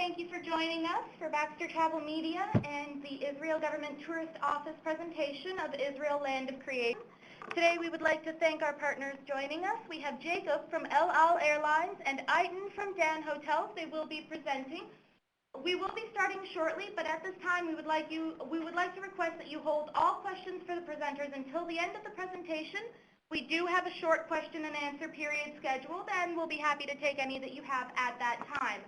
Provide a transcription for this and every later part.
thank you for joining us for Baxter Travel Media and the Israel Government Tourist Office presentation of Israel Land of Creation. Today we would like to thank our partners joining us. We have Jacob from Israel Airlines and Aiton from Dan Hotels. They will be presenting. We will be starting shortly, but at this time we would like to request that you hold all questions for the presenters until the end of the presentation. We do have a short question and answer period scheduled, and we'll be happy to take any that you have at that time.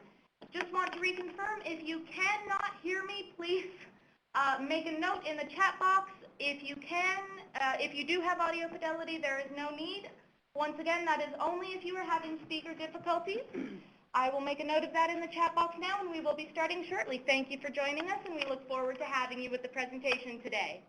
Just want to reconfirm, if you cannot hear me, please make a note in the chat box. If you do have audio fidelity, there is no need. Once again, that is only if you are having speaker difficulties. I will make a note of that in the chat box now, and we will be starting shortly. Thank you for joining us, and we look forward to having you with the presentation today.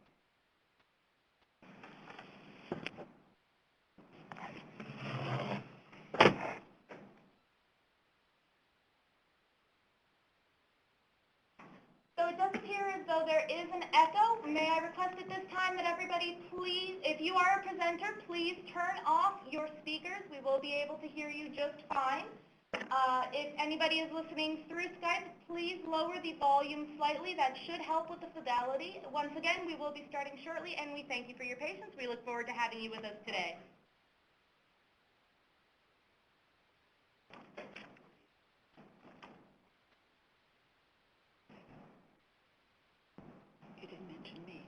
So it does appear as though there is an echo. May I request at this time that everybody please, if you are a presenter, please turn off your speakers. We will be able to hear you just fine. If anybody is listening through Skype, please lower the volume slightly. That should help with the fidelity. Once again, we will be starting shortly, and we thank you for your patience. We look forward to having you with us today. You didn't mention me.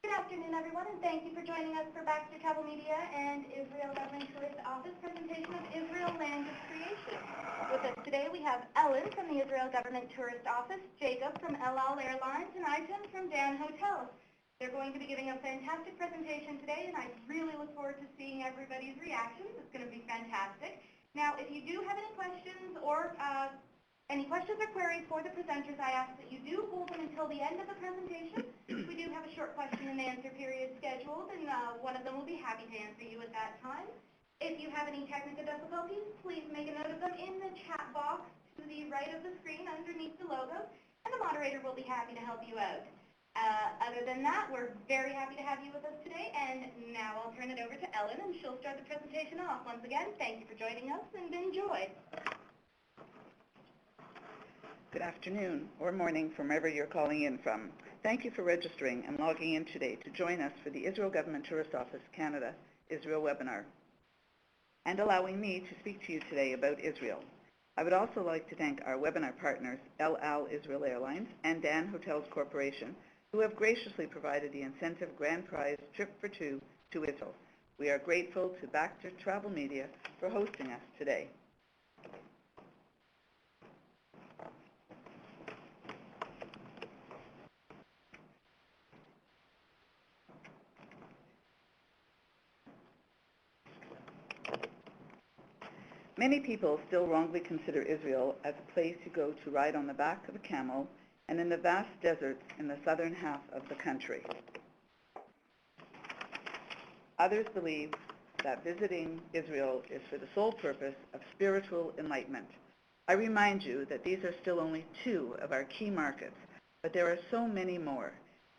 Good afternoon, everyone, and thank you for joining us for Baxter Travel Media and Israel Government Tourist Office presentation of Israel Land of Creation. With us today, we have Ellen from the Israel Government Tourist Office, Jacob from Israel Airlines, and Aiton from Dan Hotels. They're going to be giving a fantastic presentation today, and I really look forward to seeing everybody's reactions. It's going to be fantastic. Now, if you do have any questions or queries for the presenters, I ask that you do hold them until the end of the presentation. We do have a short question and answer period scheduled, and one of them will be happy to answer you at that time. If you have any technical difficulties, please make a note of them in the chat box to the right of the screen underneath the logo, and the moderator will be happy to help you out. Other than that, we're very happy to have you with us today, and now I'll turn it over to Ellen, and she'll start the presentation off. Once again, thank you for joining us, and enjoy. Good afternoon or morning from wherever you're calling in from. Thank you for registering and logging in today to join us for the Israel Government Tourist Office Canada Israel webinar and allowing me to speak to you today about Israel. I would also like to thank our webinar partners, El Al Israel Airlines and Dan Hotels Corporation, who have graciously provided the incentive grand prize trip for two to Israel. We are grateful to Baxter Travel Media for hosting us today. Many people still wrongly consider Israel as a place you go to ride on the back of a camel and in the vast deserts in the southern half of the country. Others believe that visiting Israel is for the sole purpose of spiritual enlightenment. I remind you that these are still only two of our key markets, but there are so many more.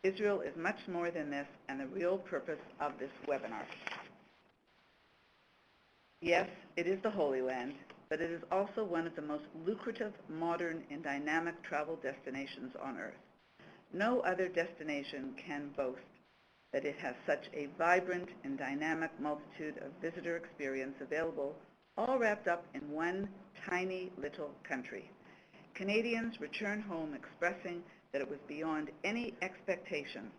Israel is much more than this and the real purpose of this webinar. Yes, it is the Holy Land, but it is also one of the most lucrative, modern, and dynamic travel destinations on Earth. No other destination can boast that it has such a vibrant and dynamic multitude of visitor experience available, all wrapped up in one tiny little country. Canadians return home expressing that it was beyond any expectation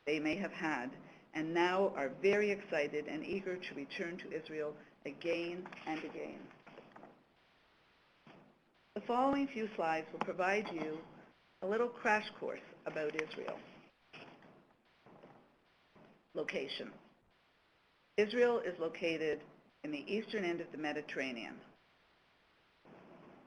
they may have had, and now are very excited and eager to return to Israel again and again. The following few slides will provide you a little crash course about Israel. Location. Israel is located in the eastern end of the Mediterranean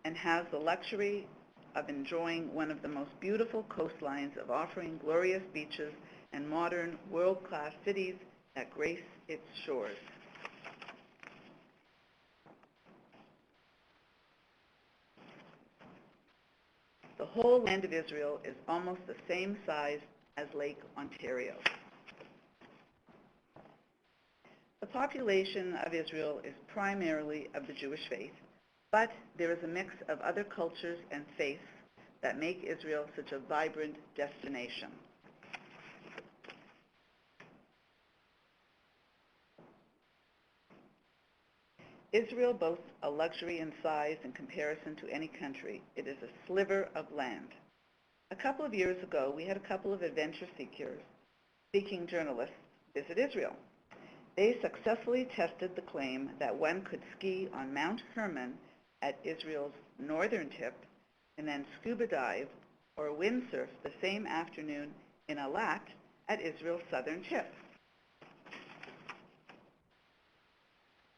and has the luxury of enjoying one of the most beautiful coastlines, of offering glorious beaches and modern world-class cities that grace its shores. The whole land of Israel is almost the same size as Lake Ontario. The population of Israel is primarily of the Jewish faith, but there is a mix of other cultures and faiths that make Israel such a vibrant destination. Israel boasts a luxury in size in comparison to any country. It is a sliver of land. A couple of years ago, we had a couple of adventure-seeking journalists visit Israel. They successfully tested the claim that one could ski on Mount Hermon at Israel's northern tip and then scuba dive or windsurf the same afternoon in Eilat at Israel's southern tip.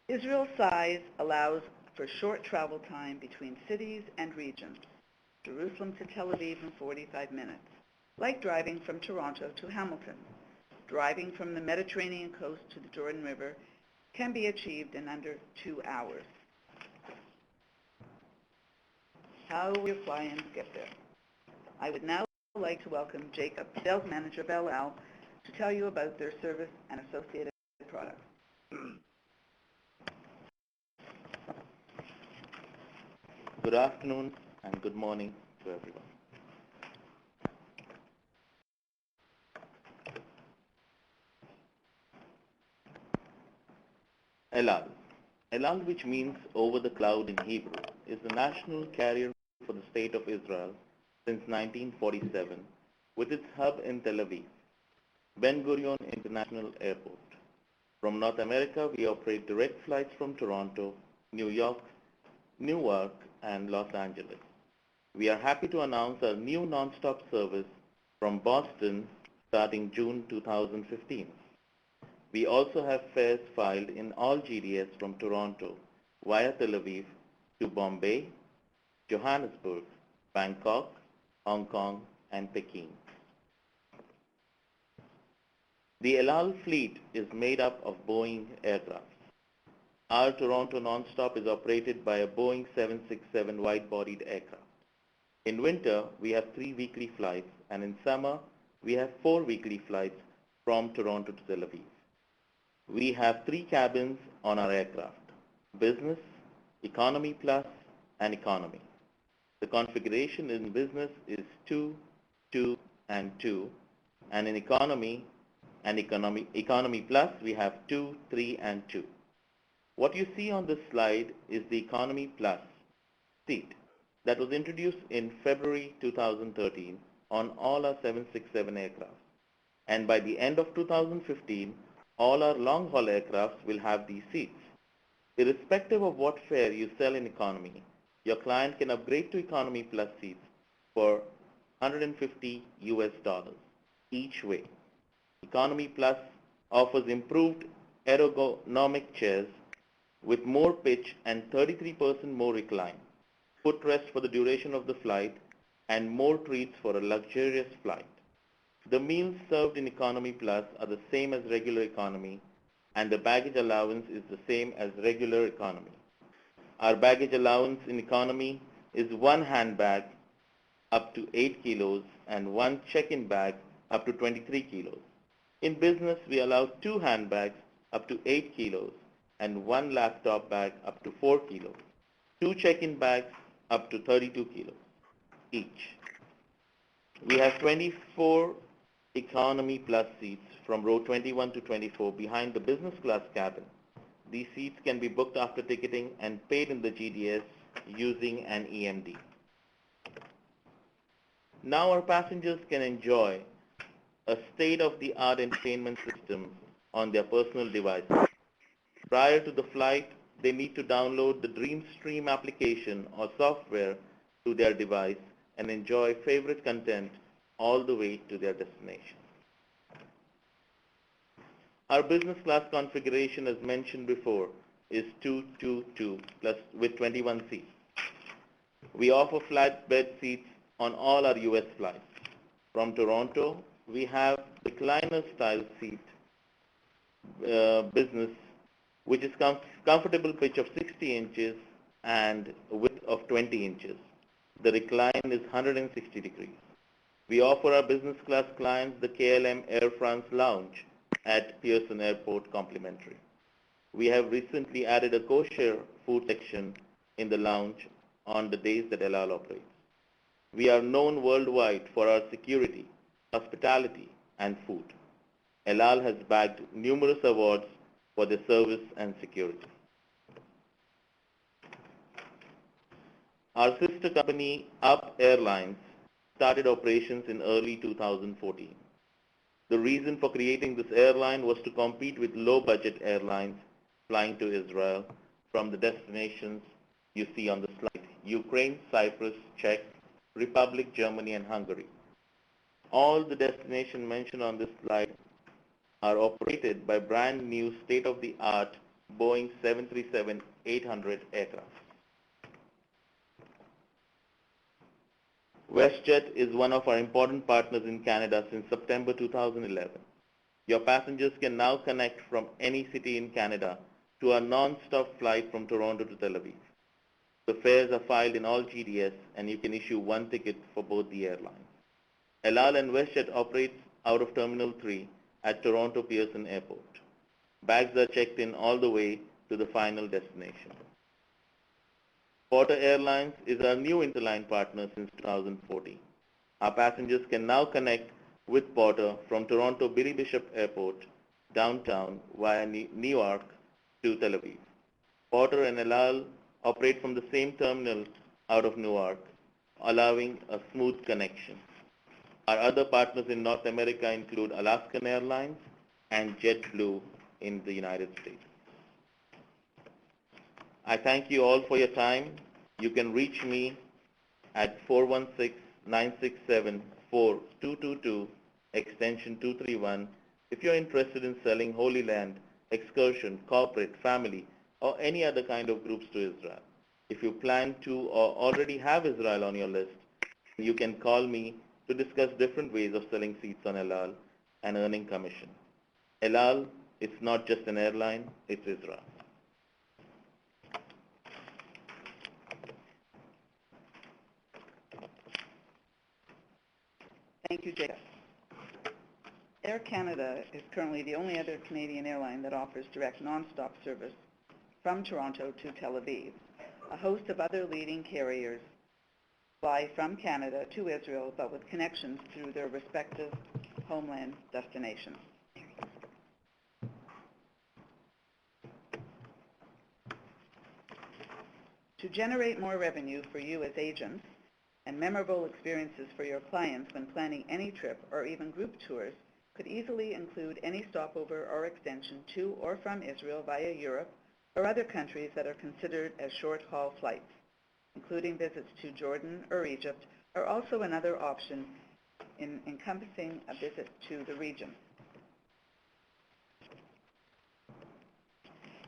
Israel's size allows for short travel time between cities and regions, Jerusalem to Tel Aviv in 45 minutes, like driving from Toronto to Hamilton. Driving from the Mediterranean coast to the Jordan River can be achieved in under 2 hours. How will your clients get there? I would now like to welcome Jacob, sales manager of El Al, to tell you about their service and associated products. Good afternoon and good morning to everyone. El Al. El Al, which means over the cloud in Hebrew, is the national carrier for the state of Israel since 1947, with its hub in Tel Aviv, Ben Gurion International Airport. From North America, we operate direct flights from Toronto, New York, Newark, and Los Angeles. We are happy to announce our new non-stop service from Boston starting June 2015. We also have fares filed in all GDS from Toronto via Tel Aviv to Bombay, Johannesburg, Bangkok, Hong Kong, and Peking. The El Al fleet is made up of Boeing aircraft. Our Toronto nonstop is operated by a Boeing 767 wide-bodied aircraft. In winter, we have 3 weekly flights, and in summer, we have 4 weekly flights from Toronto to Tel Aviv. We have 3 cabins on our aircraft: Business, Economy Plus, and Economy. The configuration in business is 2, 2, and 2, and in economy and economy plus, we have 2, 3, and 2. What you see on this slide is the economy plus seat that was introduced in February 2013 on all our 767 aircraft. And by the end of 2015, all our long-haul aircraft will have these seats. Irrespective of what fare you sell in economy, your client can upgrade to economy plus seats for $150 each way. Economy plus offers improved ergonomic chairs with more pitch and 33% more recline, footrest for the duration of the flight, and more treats for a luxurious flight. The meals served in Economy Plus are the same as regular economy, and the baggage allowance is the same as regular economy. Our baggage allowance in economy is one handbag up to 8 kilos and one check-in bag up to 23 kilos. In business, we allow 2 handbags up to 8 kilos and 1 laptop bag up to 4 kilos, 2 check-in bags up to 32 kilos each. We have 24 economy plus seats from row 21 to 24 behind the business class cabin. These seats can be booked after ticketing and paid in the GDS using an EMD. Now our passengers can enjoy a state-of-the-art entertainment system on their personal devices. Prior to the flight, they need to download the DreamStream application or software to their device and enjoy favorite content all the way to their destination. Our business class configuration, as mentioned before, is 222 plus with 21 seats. We offer flatbed seats on all our U.S. flights. From Toronto, we have recliner style seat business, which is comfortable pitch of 60 inches and width of 20 inches. The recline is 160 degrees. We offer our business class clients the KLM Air France lounge at Pearson Airport complimentary. We have recently added a kosher food section in the lounge on the days that El Al operates. We are known worldwide for our security, hospitality, and food. El Al has bagged numerous awards for their service and security. Our sister company, Up Airlines, started operations in early 2014. The reason for creating this airline was to compete with low-budget airlines flying to Israel from the destinations you see on the slide: Ukraine, Cyprus, Czech Republic, Germany, and Hungary. All the destinations mentioned on this slide are operated by brand new state-of-the-art Boeing 737-800 aircraft. WestJet is one of our important partners in Canada since September 2011. Your passengers can now connect from any city in Canada to a non-stop flight from Toronto to Tel Aviv. The fares are filed in all GDS, and you can issue one ticket for both the airlines. El Al and WestJet operates out of Terminal 3 at Toronto Pearson Airport. Bags are checked in all the way to the final destination. Porter Airlines is our new interline partner since 2014. Our passengers can now connect with Porter from Toronto Billy Bishop Airport downtown via Newark to Tel Aviv. Porter and El Al operate from the same terminal out of Newark, allowing a smooth connection. Our other partners in North America include Alaskan Airlines and JetBlue in the United States. I thank you all for your time. You can reach me at 416-967-4222, extension 231, if you're interested in selling Holy Land, excursion, corporate, family, or any other kind of groups to Israel. If you plan to or already have Israel on your list, you can call me to discuss different ways of selling seats on El Al and earning commission. El Al, it's not just an airline, it's Israel. Thank you, Jacob. Air Canada is currently the only other Canadian airline that offers direct non-stop service from Toronto to Tel Aviv. A host of other leading carriers fly from Canada to Israel, but with connections through their respective homeland destinations. To generate more revenue for you as agents and memorable experiences for your clients when planning any trip or even group tours could easily include any stopover or extension to or from Israel via Europe or other countries that are considered as short-haul flights, including visits to Jordan or Egypt, are also another option in encompassing a visit to the region.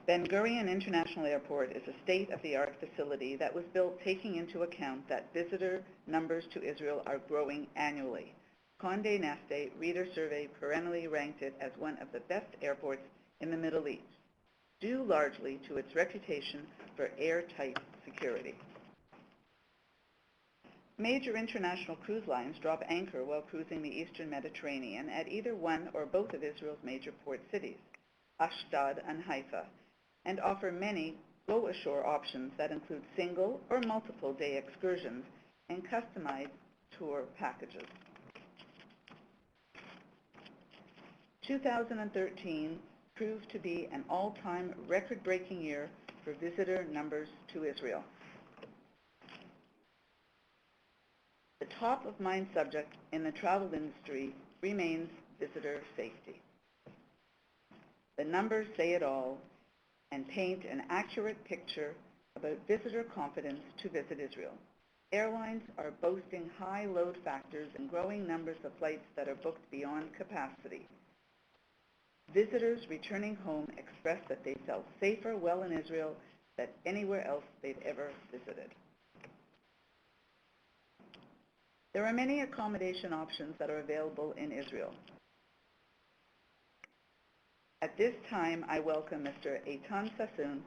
Ben Gurion International Airport is a state-of-the-art facility that was built taking into account that visitor numbers to Israel are growing annually. Condé Nast Reader Survey perennially ranked it as one of the best airports in the Middle East, due largely to its reputation for airtight security. Major international cruise lines drop anchor while cruising the eastern Mediterranean at either one or both of Israel's major port cities, Ashdod and Haifa, and offer many go-ashore options that include single or multiple day excursions and customized tour packages. 2013 proved to be an all-time record-breaking year for visitor numbers to Israel. The top-of-mind subject in the travel industry remains visitor safety. The numbers say it all and paint an accurate picture about visitor confidence to visit Israel. Airlines are boasting high load factors and growing numbers of flights that are booked beyond capacity. Visitors returning home express that they felt safer well in Israel than anywhere else they've ever visited. There are many accommodation options that are available in Israel. At this time, I welcome Mr. Eitan Sassoon,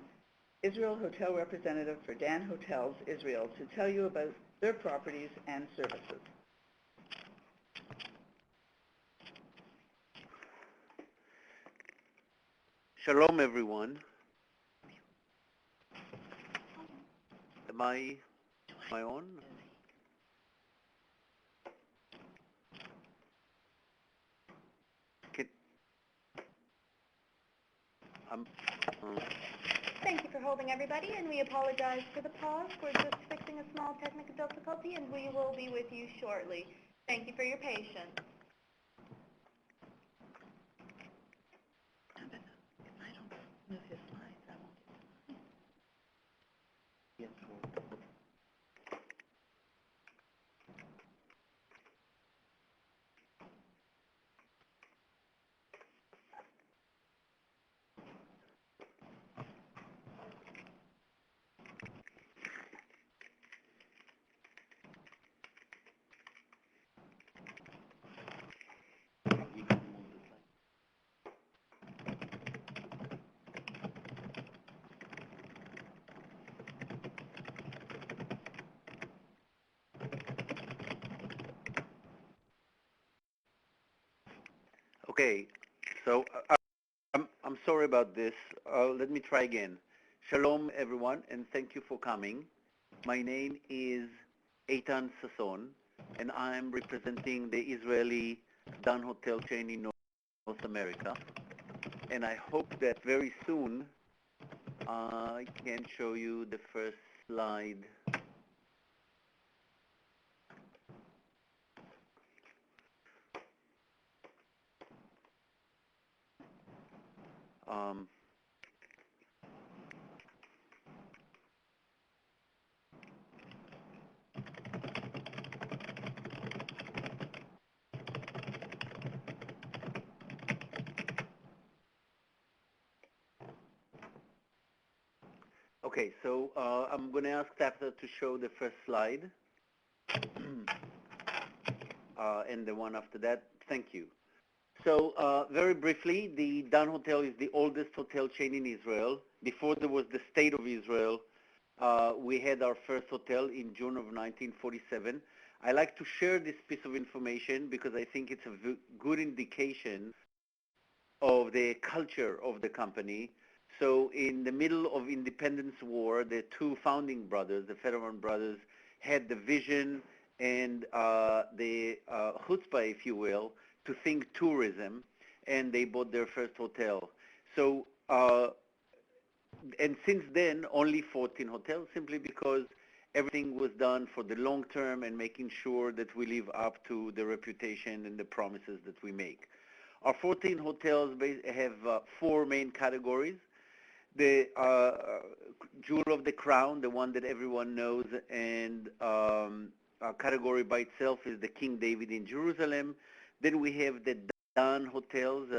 Israel Hotel Representative for Dan Hotels Israel, to tell you about their properties and services. Shalom, everyone. Am I on? Thank you for holding, everybody, and we apologize for the pause. We're just fixing a small technical difficulty, and we will be with you shortly. Thank you for your patience. If I don't move his slides, I won't get the slides. Okay, so I'm sorry about this. Let me try again. Shalom, everyone, and thank you for coming. My name is Eitan Sassoon, and I'm representing the Israeli Dan Hotel chain in North America. And I hope that very soon I can show you the first slide. Okay, so I'm going to ask Baxter to show the first slide, and the one after that. Thank you. So very briefly, the Dan Hotel is the oldest hotel chain in Israel. Before there was the State of Israel, we had our first hotel in June of 1947. I like to share this piece of information because I think it's a good indication of the culture of the company. So in the middle of Independence War, the two founding brothers, the Fetterman brothers, had the vision and the chutzpah, if you will, to think tourism, and they bought their first hotel. So, and since then, only 14 hotels, simply because everything was done for the long term and making sure that we live up to the reputation and the promises that we make. Our 14 hotels have 4 main categories. The jewel of the crown, the one that everyone knows, and category by itself is the King David in Jerusalem. Then we have the Dan hotels.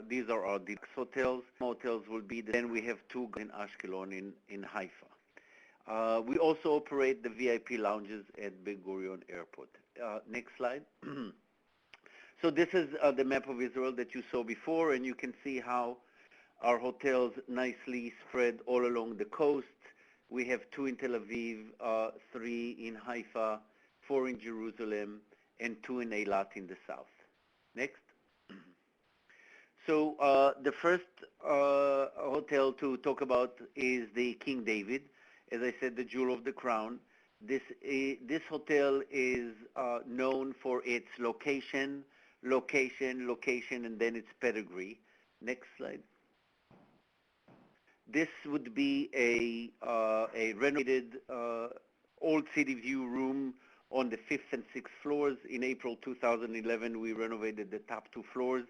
These are our deluxe hotels. Hotels will be, then we have 2 in Ashkelon in Haifa. We also operate the VIP lounges at Ben Gurion Airport. Next slide. So this is the map of Israel that you saw before, and you can see how our hotels nicely spread all along the coast. We have 2 in Tel Aviv, 3 in Haifa, 4 in Jerusalem, and 2 in Eilat in the south. Next. So the first hotel to talk about is the King David. As I said, the jewel of the crown. This hotel is known for its location, and then its pedigree. Next slide. This would be a renovated old city view room on the 5th and 6th floors. In April 2011, we renovated the top 2 floors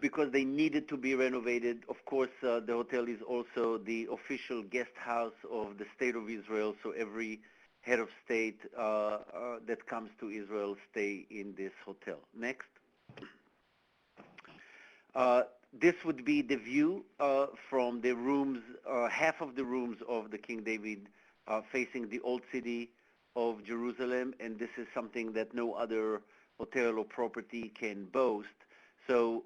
because they needed to be renovated. Of course, the hotel is also the official guest house of the State of Israel, so every head of state that comes to Israel stay in this hotel. Next. This would be the view from the rooms, half of the rooms of the King David facing the old city of Jerusalem, and this is something that no other hotel or property can boast. So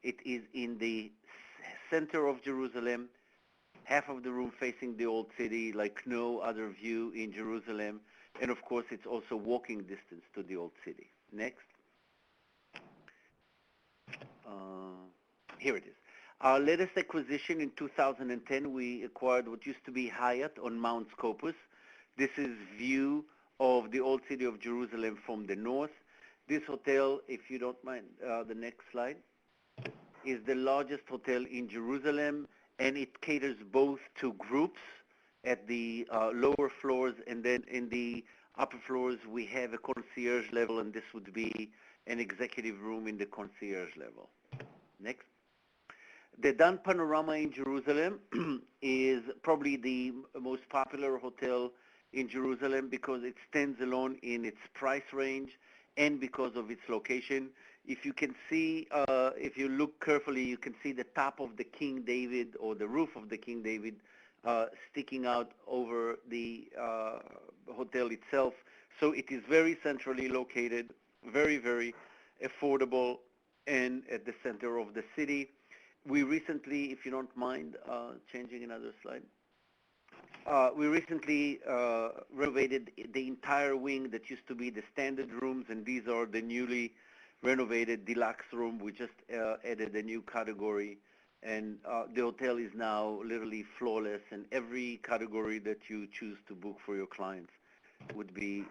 it is in the center of Jerusalem, half of the room facing the old city, like no other view in Jerusalem, and of course it's also walking distance to the old city. Next. Here it is. Our latest acquisition in 2010, we acquired what used to be Hyatt on Mount Scopus. This is view of the old city of Jerusalem from the north. This hotel, if you don't mind, the next slide, is the largest hotel in Jerusalem, and it caters both to groups at the lower floors, and then in the upper floors we have a concierge level, and this would be an executive room in the concierge level. Next. The Dan Panorama in Jerusalem is probably the most popular hotel in Jerusalem because it stands alone in its price range and because of its location. If you can see, if you look carefully, you can see the top of the King David or the roof of the King David sticking out over the hotel itself. So it is very centrally located, very, very affordable, and at the center of the city. We recently, if you don't mind, changing another slide. We recently renovated the entire wing that used to be the standard rooms, and these are the newly renovated deluxe room. We just added a new category, and the hotel is now literally flawless, and every category that you choose to book for your clients would be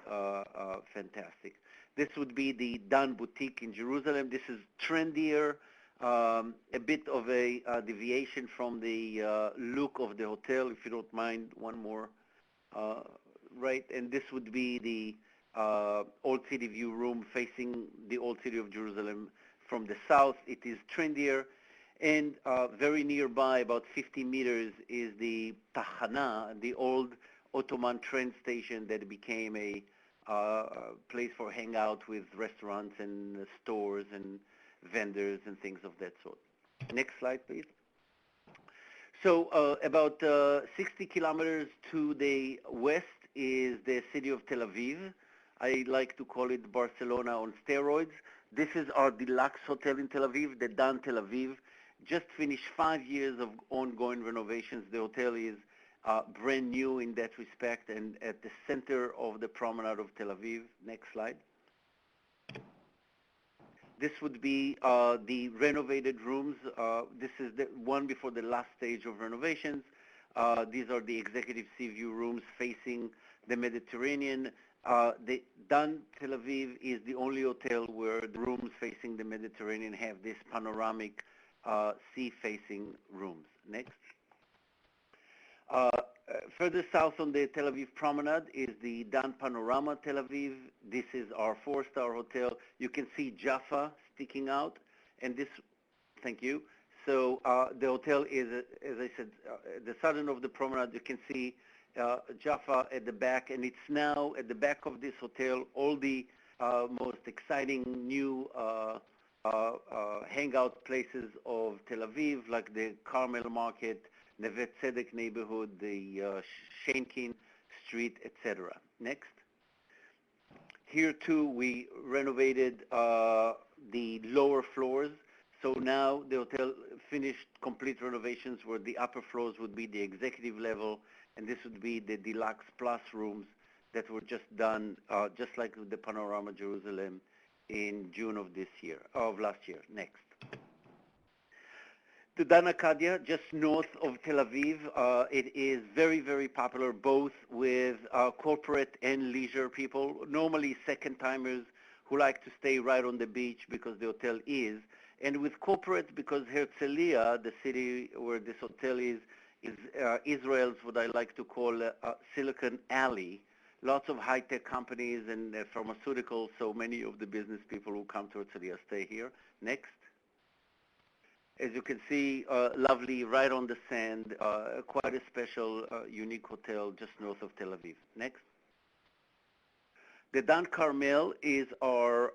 fantastic. This would be the Dan Boutique in Jerusalem. This is trendier, a bit of a deviation from the look of the hotel, if you don't mind, one more, right? And this would be the Old City View room facing the Old City of Jerusalem from the south. It is trendier, and very nearby, about 50 meters, is the Tachana, the old Ottoman train station that became a place for hangout with restaurants and stores and vendors and things of that sort. Next slide, please. So about 60 kilometers to the west is the city of Tel Aviv. I like to call it Barcelona on steroids. This is our deluxe hotel in Tel Aviv, the Dan Tel Aviv. Just finished 5 years of ongoing renovations. The hotel is brand new in that respect and at the center of the promenade of Tel Aviv. Next slide. This would be the renovated rooms. This is the one before the last stage of renovations. These are the executive sea view rooms facing the Mediterranean. The Dan Tel Aviv is the only hotel where the rooms facing the Mediterranean have this panoramic sea-facing rooms. Next. Further south on the Tel Aviv promenade is the Dan Panorama Tel Aviv. This is our 4-star hotel. You can see Jaffa sticking out, and this, thank you. So the hotel is, as I said, the southern of the promenade. You can see Jaffa at the back, and it's now at the back of this hotel, all the most exciting new hangout places of Tel Aviv, like the Carmel Market, Neve Tzedek neighborhood, the Shenkin Street, etc. Next. Here too, we renovated the lower floors. So now the hotel finished complete renovations where the upper floors would be the executive level, and this would be the deluxe plus rooms that were just done, just like the Panorama Jerusalem in June of last year. Next. The Dan Akadia, just north of Tel Aviv. It is very, very popular both with corporate and leisure people, normally second-timers who like to stay right on the beach because the hotel is, and with corporate because Herzliya, the city where this hotel is Israel's what I like to call Silicon Alley. Lots of high-tech companies and pharmaceuticals, so many of the business people who come to Herzliya stay here. Next. As you can see, lovely, right on the sand, quite a special, unique hotel just north of Tel Aviv. Next. The Dan Carmel is our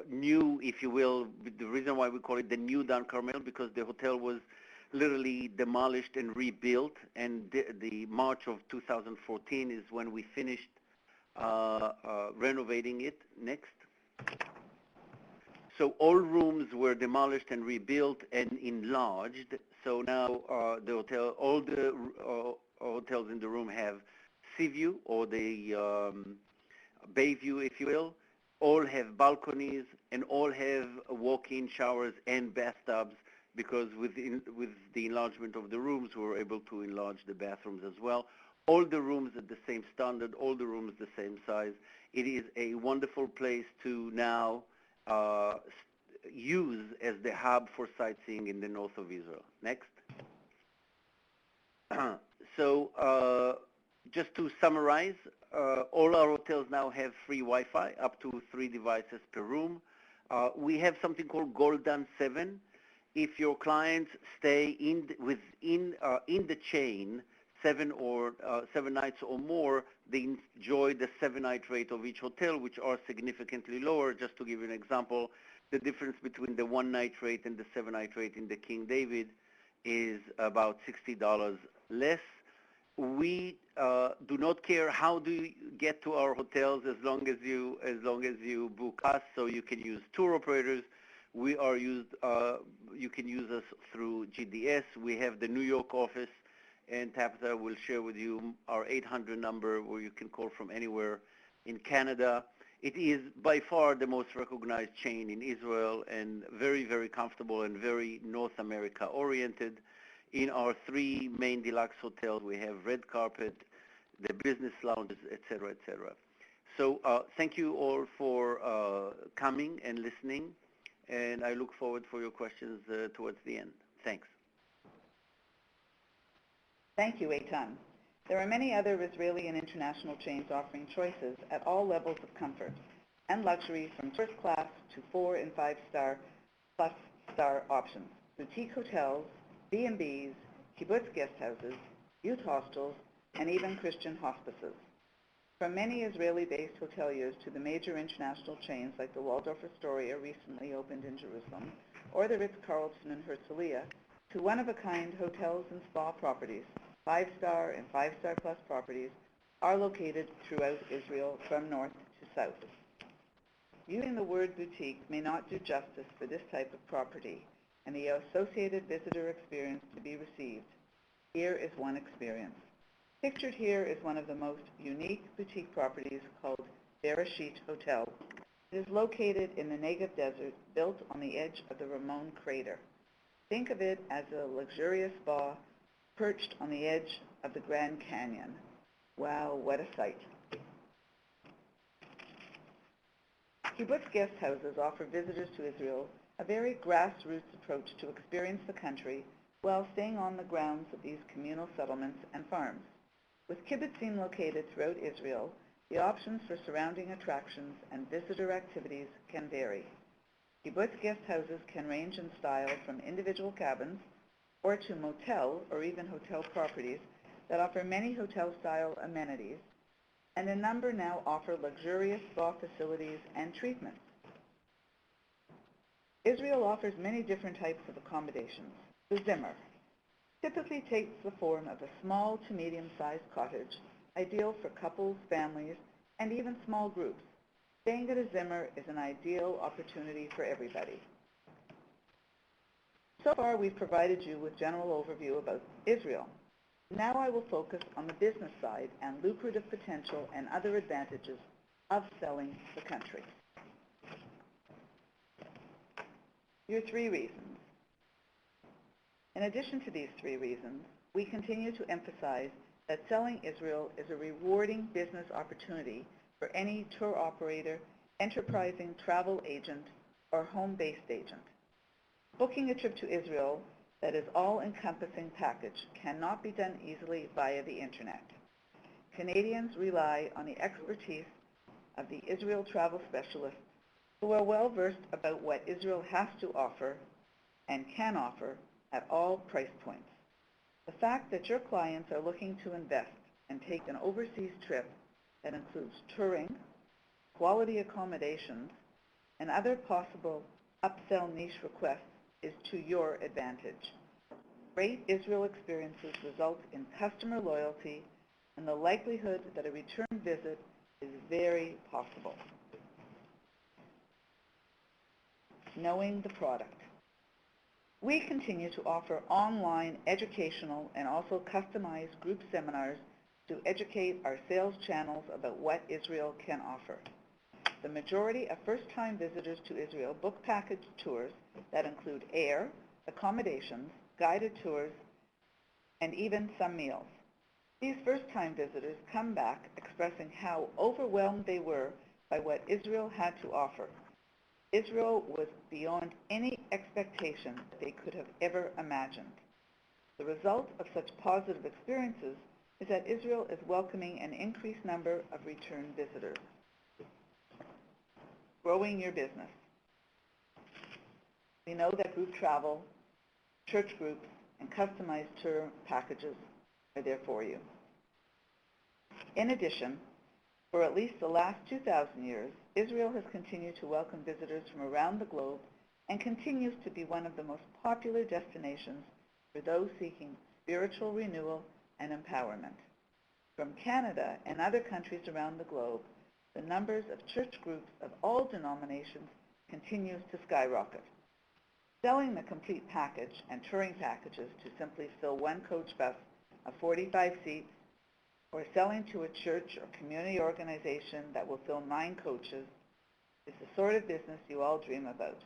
new, if you will, the reason why we call it the new Dan Carmel, because the hotel was literally demolished and rebuilt, and the March of 2014 is when we finished renovating it. Next. So all rooms were demolished and rebuilt and enlarged. So now the hotel, all the hotels in the room have sea view, or the bay view, if you will. All have balconies and all have walk-in showers and bathtubs, because with the enlargement of the rooms, we were able to enlarge the bathrooms as well. All the rooms at the same standard, all the rooms the same size. It is a wonderful place to now use as the hub for sightseeing in the north of Israel. Next. So just to summarize, all our hotels now have free Wi-Fi, up to 3 devices per room. We have something called Golden 7. If your clients stay in the chain 7 nights or more, they enjoy the 7-night rate of each hotel, which are significantly lower. Just to give you an example, the difference between the 1-night rate and the 7-night rate in the King David is about $60 less. We do not care how do you get to our hotels as long as you book us. So you can use tour operators. You can use us through GDS. We have the New York office, and Tabitha will share with you our 800 number where you can call from anywhere in Canada. It is by far the most recognized chain in Israel, and very, very comfortable and very North America oriented. In our 3 main deluxe hotels, we have red carpet, the business lounges, et cetera, et cetera. So thank you all for coming and listening, and I look forward for your questions towards the end. Thanks. Thank you, Eitan. There are many other Israeli and international chains offering choices at all levels of comfort and luxury, from first class to 4- and 5-star plus star options. Boutique hotels, B&Bs, kibbutz guest houses, youth hostels, and even Christian hospices. From many Israeli-based hoteliers to the major international chains like the Waldorf Astoria, recently opened in Jerusalem, or the Ritz-Carlton in Herzliya, to one-of-a-kind hotels and spa properties, 5-star and 5-star plus properties are located throughout Israel from north to south. Using the word boutique may not do justice for this type of property and the associated visitor experience to be received. Here is one experience. Pictured here is one of the most unique boutique properties called Bereshit Hotel, It is located in the Negev Desert, built on the edge of the Ramon crater. Think of it as a luxurious spa perched on the edge of the Grand Canyon. Wow, what a sight. Kibbutz guest houses offer visitors to Israel a very grassroots approach to experience the country while staying on the grounds of these communal settlements and farms. With kibbutzim located throughout Israel, the options for surrounding attractions and visitor activities can vary. Kibbutz guest houses can range in style from individual cabins or to motel or even hotel properties that offer many hotel-style amenities, and a number now offer luxurious spa facilities and treatments. Israel offers many different types of accommodations. The Zimmer typically takes the form of a small to medium-sized cottage, ideal for couples, families, and even small groups. Staying at a Zimmer is an ideal opportunity for everybody. So far, we've provided you with general overview about Israel. Now I will focus on the business side and lucrative potential and other advantages of selling the country. Your 3 reasons. In addition to these 3 reasons, we continue to emphasize that selling Israel is a rewarding business opportunity for any tour operator, enterprising travel agent, or home-based agent. Booking a trip to Israel that is all-encompassing package cannot be done easily via the internet. Canadians rely on the expertise of the Israel travel specialists who are well-versed about what Israel has to offer and can offer at all price points. The fact that your clients are looking to invest and take an overseas trip that includes touring, quality accommodations, and other possible upsell niche requests is to your advantage. Great Israel experiences result in customer loyalty, and the likelihood that a return visit is very possible. Knowing the product. We continue to offer online educational and also customized group seminars to educate our sales channels about what Israel can offer. The majority of first-time visitors to Israel book package tours that include air, accommodations, guided tours, and even some meals. These first-time visitors come back expressing how overwhelmed they were by what Israel had to offer. Israel was beyond any expectation that they could have ever imagined. The result of such positive experiences is that Israel is welcoming an increased number of return visitors. Growing your business. We know that group travel, church groups, and customized tour packages are there for you. In addition, for at least the last 2,000 years, Israel has continued to welcome visitors from around the globe and continues to be one of the most popular destinations for those seeking spiritual renewal and empowerment. From Canada and other countries around the globe, the numbers of church groups of all denominations continues to skyrocket. Selling the complete package and touring packages to simply fill one coach bus of 45 seats, or selling to a church or community organization that will fill 9 coaches, is the sort of business you all dream about.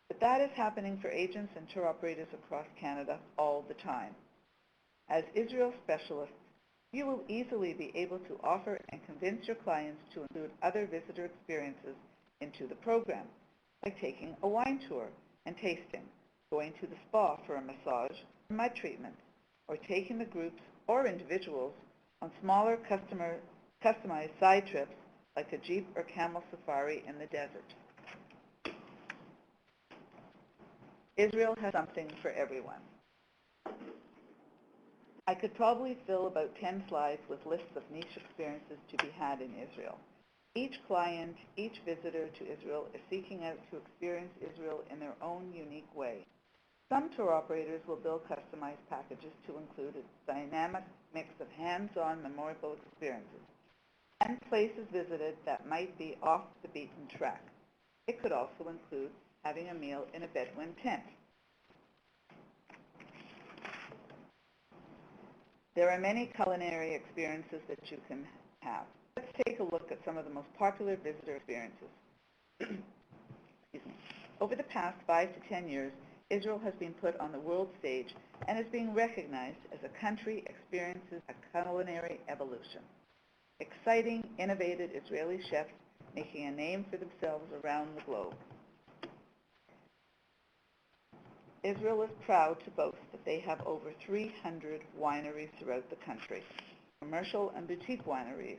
But that is happening for agents and tour operators across Canada all the time. As Israel specialists, you will easily be able to offer and convince your clients to include other visitor experiences into the program, like taking a wine tour and tasting, going to the spa for a massage or mud treatment, or taking the groups or individuals on smaller customized side trips like a Jeep or camel safari in the desert. Israel has something for everyone. I could probably fill about 10 slides with lists of niche experiences to be had in Israel. Each client, each visitor to Israel is seeking out to experience Israel in their own unique way. Some tour operators will build customized packages to include a dynamic mix of hands-on memorable experiences and places visited that might be off the beaten track. It could also include having a meal in a Bedouin tent. There are many culinary experiences that you can have. Let's take a look at some of the most popular visitor experiences. Excuse me. Over the past 5 to 10 years, Israel has been put on the world stage and is being recognized as a country experiences a culinary evolution. Exciting, innovative Israeli chefs making a name for themselves around the globe. Israel is proud to boast that they have over 300 wineries throughout the country, commercial and boutique wineries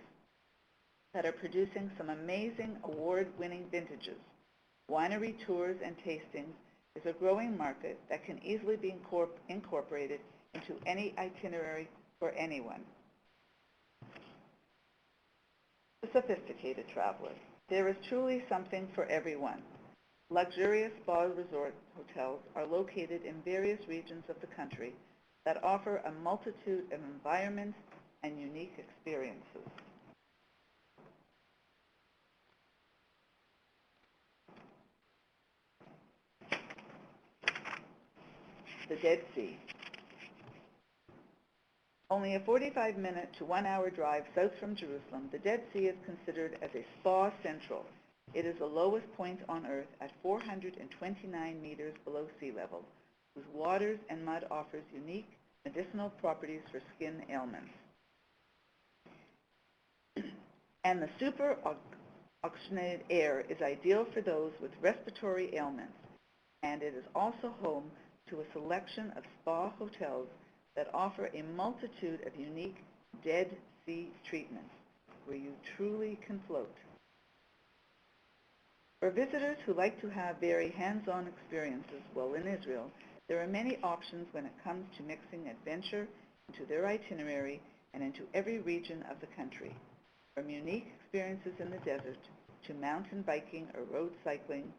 that are producing some amazing award-winning vintages. Winery tours and tastings is a growing market that can easily be incorporated into any itinerary for anyone. The sophisticated traveler. There is truly something for everyone. Luxurious spa resort hotels are located in various regions of the country that offer a multitude of environments and unique experiences. The Dead Sea. Only a 45-minute to 1-hour drive south from Jerusalem, the Dead Sea is considered as a spa central. It is the lowest point on Earth at 429 meters below sea level, whose waters and mud offers unique medicinal properties for skin ailments. And the super oxygenated air is ideal for those with respiratory ailments, and it is also home to a selection of spa hotels that offer a multitude of unique Dead Sea treatments where you truly can float. For visitors who like to have very hands-on experiences while in Israel, there are many options when it comes to mixing adventure into their itinerary and into every region of the country. From unique experiences in the desert to mountain biking or road cycling,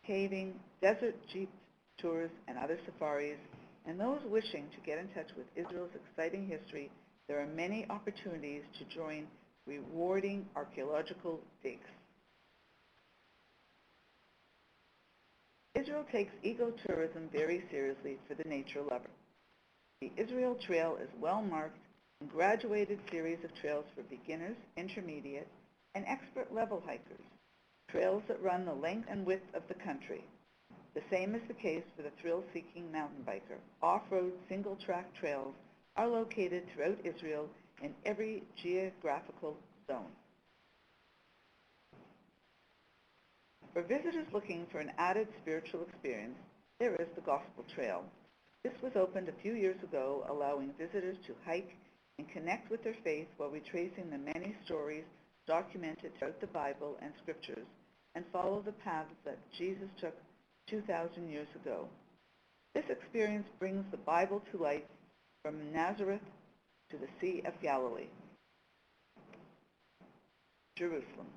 caving, desert jeep tours, and other safaris, and those wishing to get in touch with Israel's exciting history, there are many opportunities to join rewarding archaeological digs. Israel takes ecotourism very seriously for the nature lover. The Israel Trail is well marked and graduated series of trails for beginners, intermediate, and expert level hikers, trails that run the length and width of the country. The same is the case for the thrill-seeking mountain biker. Off-road single-track trails are located throughout Israel in every geographical zone. For visitors looking for an added spiritual experience, there is the Gospel Trail. This was opened a few years ago, allowing visitors to hike and connect with their faith while retracing the many stories documented throughout the Bible and Scriptures, and follow the paths that Jesus took 2,000 years ago. This experience brings the Bible to life from Nazareth to the Sea of Galilee. Jerusalem.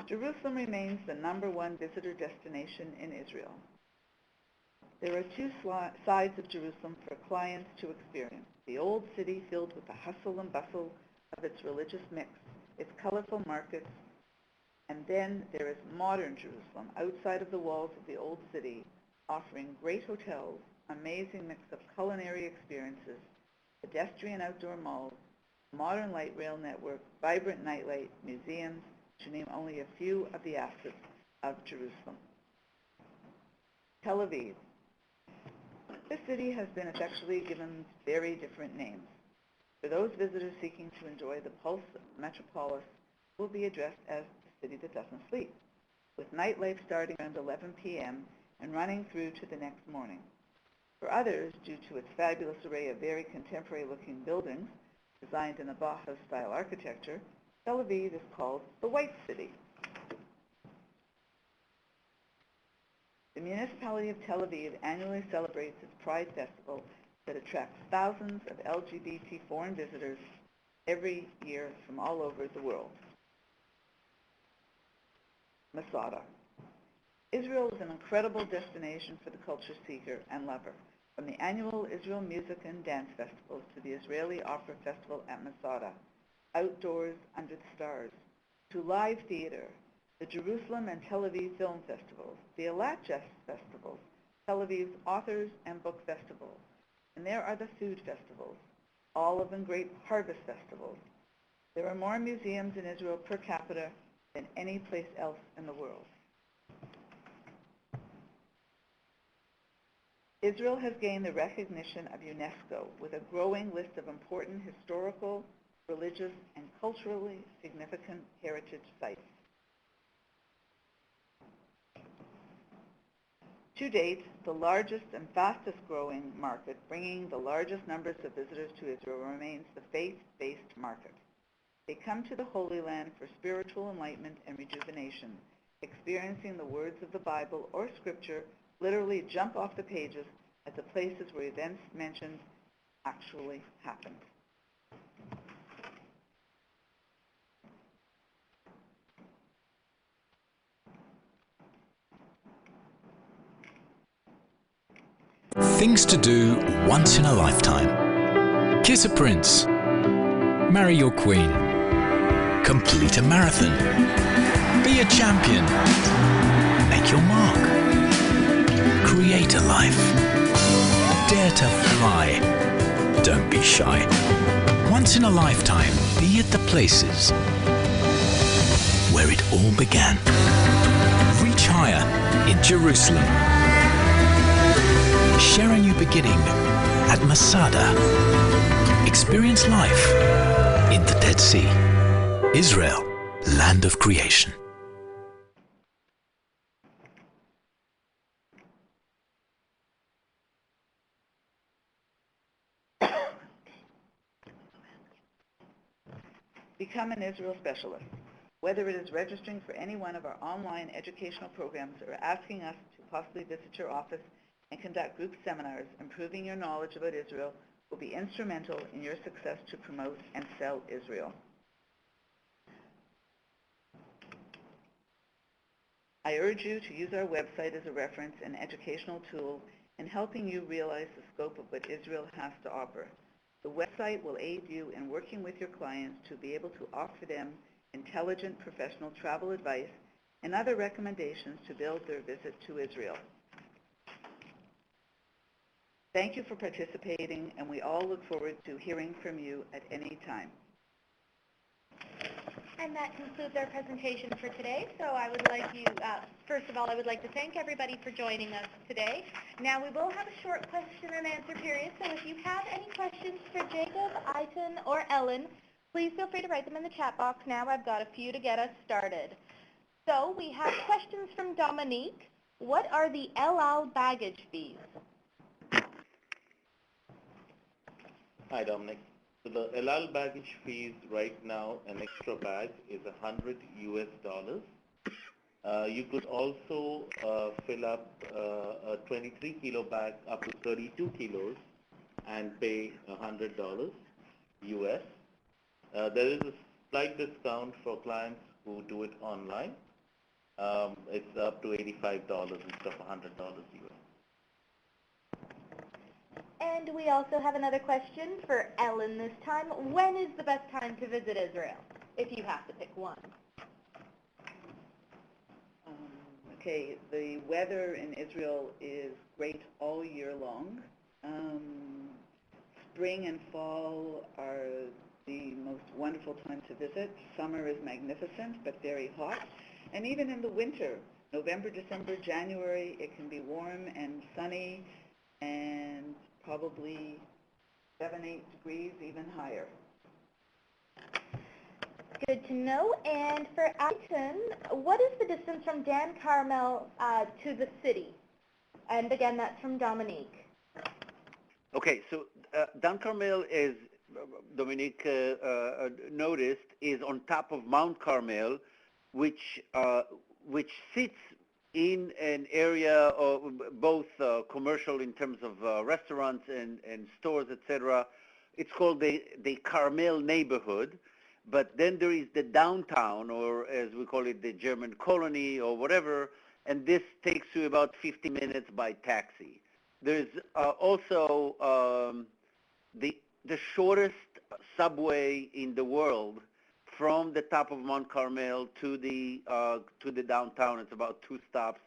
Jerusalem remains the #1 visitor destination in Israel. There are two sides of Jerusalem for clients to experience. The old city filled with the hustle and bustle of its religious mix, its colorful markets, and then there is modern Jerusalem outside of the walls of the old city, offering great hotels, amazing mix of culinary experiences, pedestrian outdoor malls, modern light rail network, vibrant nightlife, museums, to name only a few of the assets of Jerusalem. Tel Aviv. This city has been affectionately given very different names. For those visitors seeking to enjoy the pulse metropolis, will be addressed as the city that doesn't sleep, with nightlife starting around 11 p.m. and running through to the next morning. For others, due to its fabulous array of very contemporary-looking buildings designed in the Bauhaus-style architecture, Tel Aviv is called the White City. The municipality of Tel Aviv annually celebrates its Pride Festival that attracts thousands of LGBT foreign visitors every year from all over the world. Masada. Israel is an incredible destination for the culture seeker and lover. From the annual Israel Music and Dance Festivals to the Israeli Opera Festival at Masada, outdoors under the stars, to live theater, the Jerusalem and Tel Aviv Film Festivals, the Eilat Jazz Festivals, Tel Aviv's Authors and Book Festival, and there are the food festivals, Olive and Grape Harvest Festivals. There are more museums in Israel per capita than any place else in the world. Israel has gained the recognition of UNESCO with a growing list of important historical, religious, and culturally significant heritage sites. To date, the largest and fastest growing market, bringing the largest numbers of visitors to Israel, remains the faith-based market. They come to the Holy Land for spiritual enlightenment and rejuvenation, experiencing the words of the Bible or Scripture literally jump off the pages at the places where events mentioned actually happened. Things to do once in a lifetime. Kiss a prince. Marry your queen. Complete a marathon. Be a champion. Make your mark. Create a life. Dare to fly. Don't be shy. Once in a lifetime, be at the places where it all began. Reach higher in Jerusalem. Share a new beginning at Masada. Experience life in the Dead Sea. Israel, land of creation. Become an Israel specialist. Whether it is registering for any one of our online educational programs or asking us to possibly visit your office and conduct group seminars, improving your knowledge about Israel will be instrumental in your success to promote and sell Israel. I urge you to use our website as a reference and educational tool in helping you realize the scope of what Israel has to offer. The website will aid you in working with your clients to be able to offer them intelligent professional travel advice and other recommendations to build their visit to Israel. Thank you for participating, and we all look forward to hearing from you at any time. And that concludes our presentation for today. So I would like you, first of all, I would like to thank everybody for joining us today. Now we will have a short question and answer period, so if you have any questions for Jacob, Eitan, or Ellen, please feel free to write them in the chat box now. I've got a few to get us started. So we have questions from Dominique. What are the El Al baggage fees? Hi, Dominic. So the El Al baggage fees right now, an extra bag is $100 US. You could also fill up a 23 kilo bag up to 32 kilos and pay $100 US. There is a slight discount for clients who do it online. It's up to $85 instead of $100 US. And we also have another question for Ellen this time. When is the best time to visit Israel, if you have to pick one? Okay, the weather in Israel is great all year long. Spring and fall are the most wonderful time to visit. Summer is magnificent, but very hot. And even in the winter, November, December, January, it can be warm and sunny and probably 7, 8 degrees, even higher. Good to know. And for Eitan, what is the distance from Dan Carmel to the city? And again, that's from Dominique. Okay, so Dan Carmel is, Dominique noticed, is on top of Mount Carmel, which sits in an area of both commercial in terms of restaurants and stores, etc. It's called the Carmel neighborhood, but then there is the downtown, or as we call it, the German colony or whatever, and this takes you about 50 minutes by taxi. There's also the shortest subway in the world from the top of Mount Carmel to the downtown. It's about 2 stops,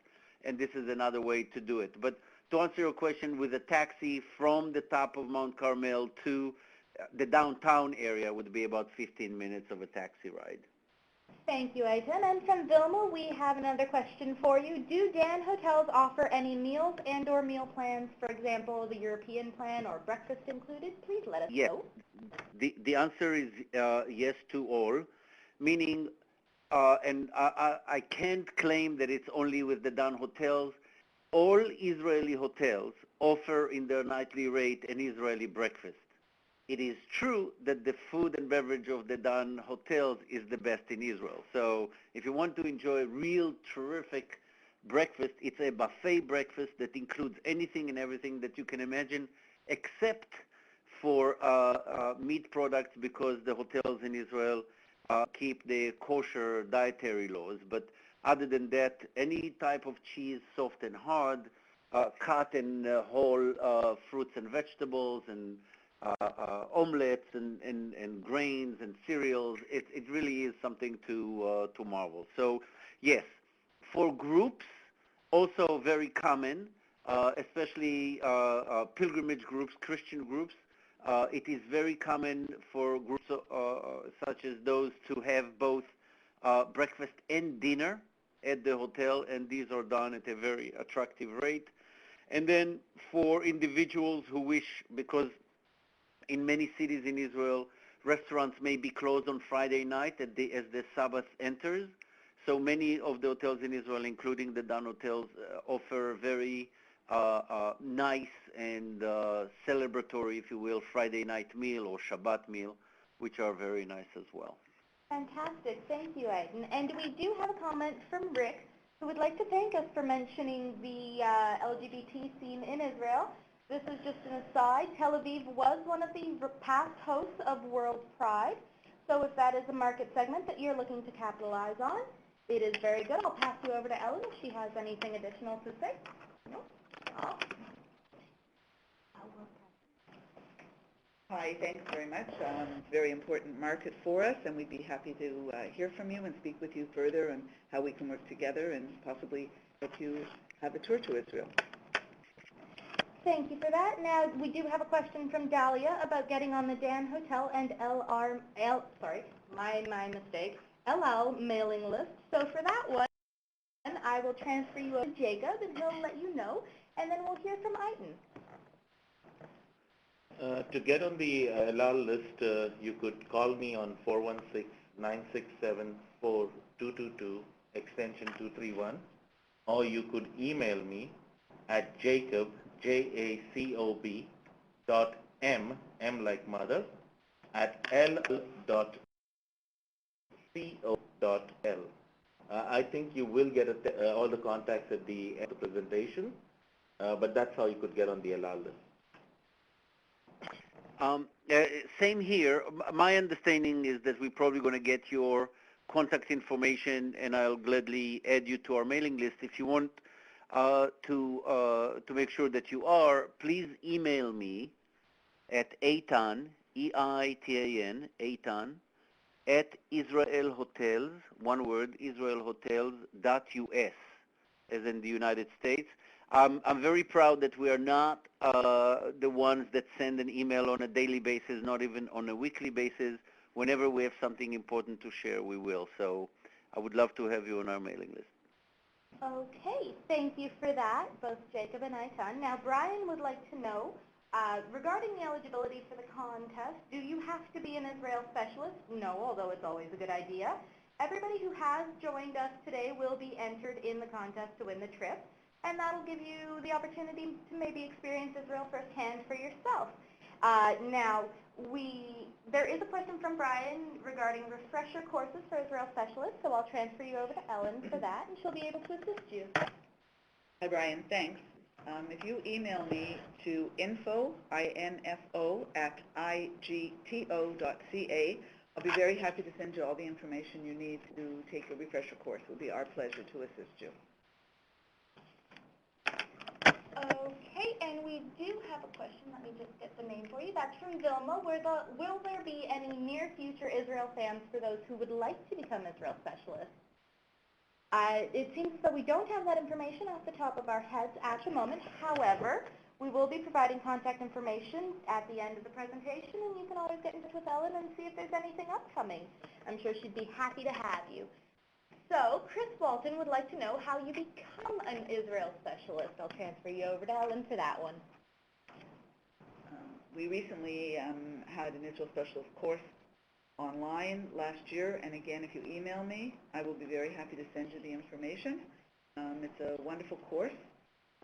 and this is another way to do it. But to answer your question, with a taxi from the top of Mount Carmel to the downtown area would be about 15 minutes of a taxi ride. Thank you, Aitan. And from Vilma, we have another question for you. Do Dan hotels offer any meals and or meal plans, for example, the European plan or breakfast included? Please let us Yes. know. The answer is yes to all, meaning, and I can't claim that it's only with the Dan hotels. All Israeli hotels offer in their nightly rate an Israeli breakfast. It is true that the food and beverage of the Dan hotels is the best in Israel. So if you want to enjoy real terrific breakfast, it's a buffet breakfast that includes anything and everything that you can imagine, except for meat products, because the hotels in Israel keep the kosher dietary laws. But other than that, any type of cheese, soft and hard, cut and whole fruits and vegetables, and omelets and grains and cereals, it really is something to marvel. So yes, for groups, also very common, especially pilgrimage groups, Christian groups. It is very common for groups such as those to have both breakfast and dinner at the hotel, and these are done at a very attractive rate. And then for individuals who wish, because in many cities in Israel, restaurants may be closed on Friday night as the Sabbath enters. So many of the hotels in Israel, including the Dan hotels, offer very nice and celebratory, if you will, Friday night meal or Shabbat meal, which are very nice as well. Fantastic. Thank you, Aidan. And we do have a comment from Rick, who would like to thank us for mentioning the LGBT scene in Israel. This is just an aside. Tel Aviv was one of the past hosts of World Pride. So if that is a market segment that you're looking to capitalize on, it is very good. I'll pass you over to Ellen if she has anything additional to say. No? Oh. Hi, thanks very much. Very important market for us, and we'd be happy to hear from you and speak with you further on how we can work together and possibly help you have a tour to Israel. Thank you for that. Now, we do have a question from Dahlia about getting on the Dan Hotel and my mistake, LL mailing list. So for that one, I will transfer you over to Jacob, and he'll let you know, and then we'll hear from Aitan. To get on the LR list, you could call me on 416-967-4222, extension 231, or you could email me at Jacob, Jacob, .m like mother, at l.co.l. I think you will get all the contacts at the end of the presentation, but that's how you could get on the LR list. Same here. My understanding is that we're probably going to get your contact information, and I'll gladly add you to our mailing list. If you want to make sure that you are, please email me at Eitan, E-I-T-A-N, Eitan, at Israel Hotels, one word, israelhotels.us, as in the United States. I'm very proud that we are not the ones that send an email on a daily basis, not even on a weekly basis. Whenever we have something important to share, we will. So I would love to have you on our mailing list. Okay, thank you for that, both Jacob and Aitan. Now, Brian would like to know, regarding the eligibility for the contest, do you have to be an Israel specialist? No, although it's always a good idea. Everybody who has joined us today will be entered in the contest to win the trip, and that'll give you the opportunity to maybe experience Israel firsthand for yourself. Now, there is a question from Brian regarding refresher courses for Israel specialists, so I'll transfer you over to Ellen for that, and she'll be able to assist you. Hi, Brian. Thanks. If you email me to info, I-N-F-O, at igto.ca, I'll be very happy to send you all the information you need to take a refresher course. It will be our pleasure to assist you. Okay, and we do have a question. Let me just get the name for you. That's from Vilma. Will there be any near future Israel fans for those who would like to become Israel specialists? It seems that we don't have that information off the top of our heads at the moment. However, We will be providing contact information at the end of the presentation, and you can always get in touch with Ellen and see if there's anything upcoming. I'm sure she'd be happy to have you. So, Chris Walton would like to know how you become an Israel specialist. I'll transfer you over to Ellen for that one. We recently had an Israel Specialist course online last year, and again, if you email me, I will be very happy to send you the information. It's a wonderful course.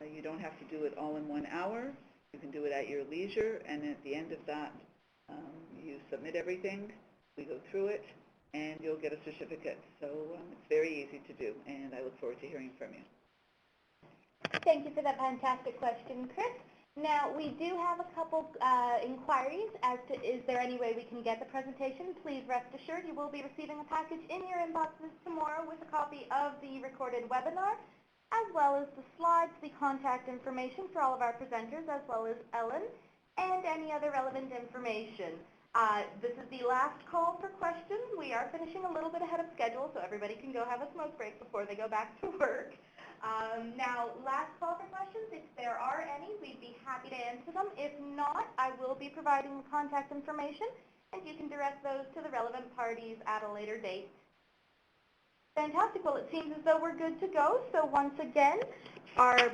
You don't have to do it all in 1 hour. You can do it at your leisure, and at the end of that, you submit everything, we go through it, and you'll get a certificate. So it's very easy to do, and I look forward to hearing from you. Thank you for that fantastic question, Chris. Now, we do have a couple inquiries as to is there any way we can get the presentation. Please rest assured you will be receiving a package in your inboxes tomorrow with a copy of the recorded webinar, as well as the slides, the contact information for all of our presenters, as well as Ellen, and any other relevant information. This is the last call for questions. We are finishing a little bit ahead of schedule, so everybody can go have a smoke break before they go back to work. Now, last call for questions. If there are any, we'd be happy to answer them. If not, I will be providing contact information, and you can direct those to the relevant parties at a later date. Fantastic. Well, it seems as though we're good to go. So once again, our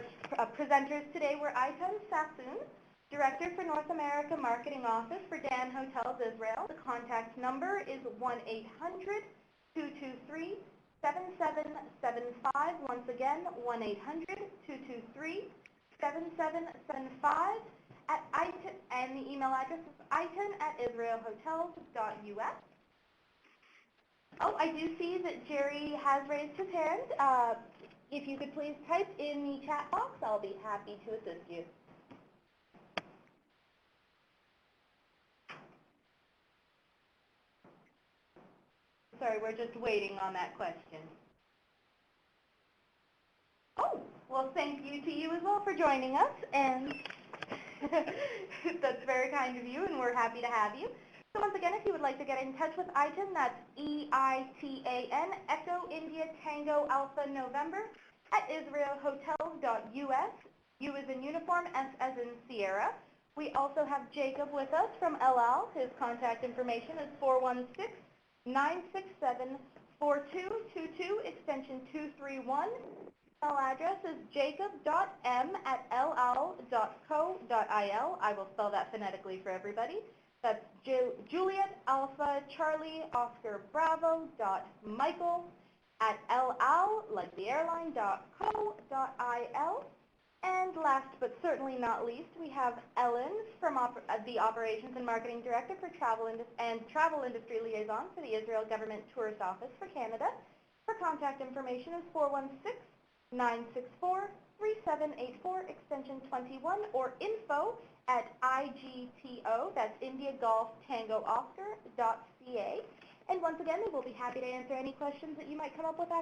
presenters today were Eitan Sassoon, Director for North America Marketing Office for Dan Hotels Israel. The contact number is 1-800-223-7775. Once again, 1-800-223-7775 at Eitan, and the email address is eitan@israelhotels.us. Oh, I do see that Jerry has raised his hand. If you could please type in the chat box, I'll be happy to assist you. Sorry, we're just waiting on that question. Oh, well, thank you to you as well for joining us, and that's very kind of you, and we're happy to have you. So once again, if you would like to get in touch with Eitan, that's E-I-T-A-N, Echo India Tango Alpha November, at israelhotels.us. U is in uniform, S as in Sierra. We also have Jacob with us from El Al. His contact information is 416-967-4222, extension 231. Email address is jacob.m@elal.co.il. I will spell that phonetically for everybody. That's Juliet Alpha Charlie Oscar Bravo Michael at elal, like the airline, .co.il. And last but certainly not least, we have Ellen from the Operations and Marketing Director for Travel Industry Liaison for the Israel Government Tourist Office for Canada. Her contact information is 416-964-3784, extension 21, or info@IGTO, that's India Golf Tango Oscar .ca. And once again, they will be happy to answer any questions that you might come up with after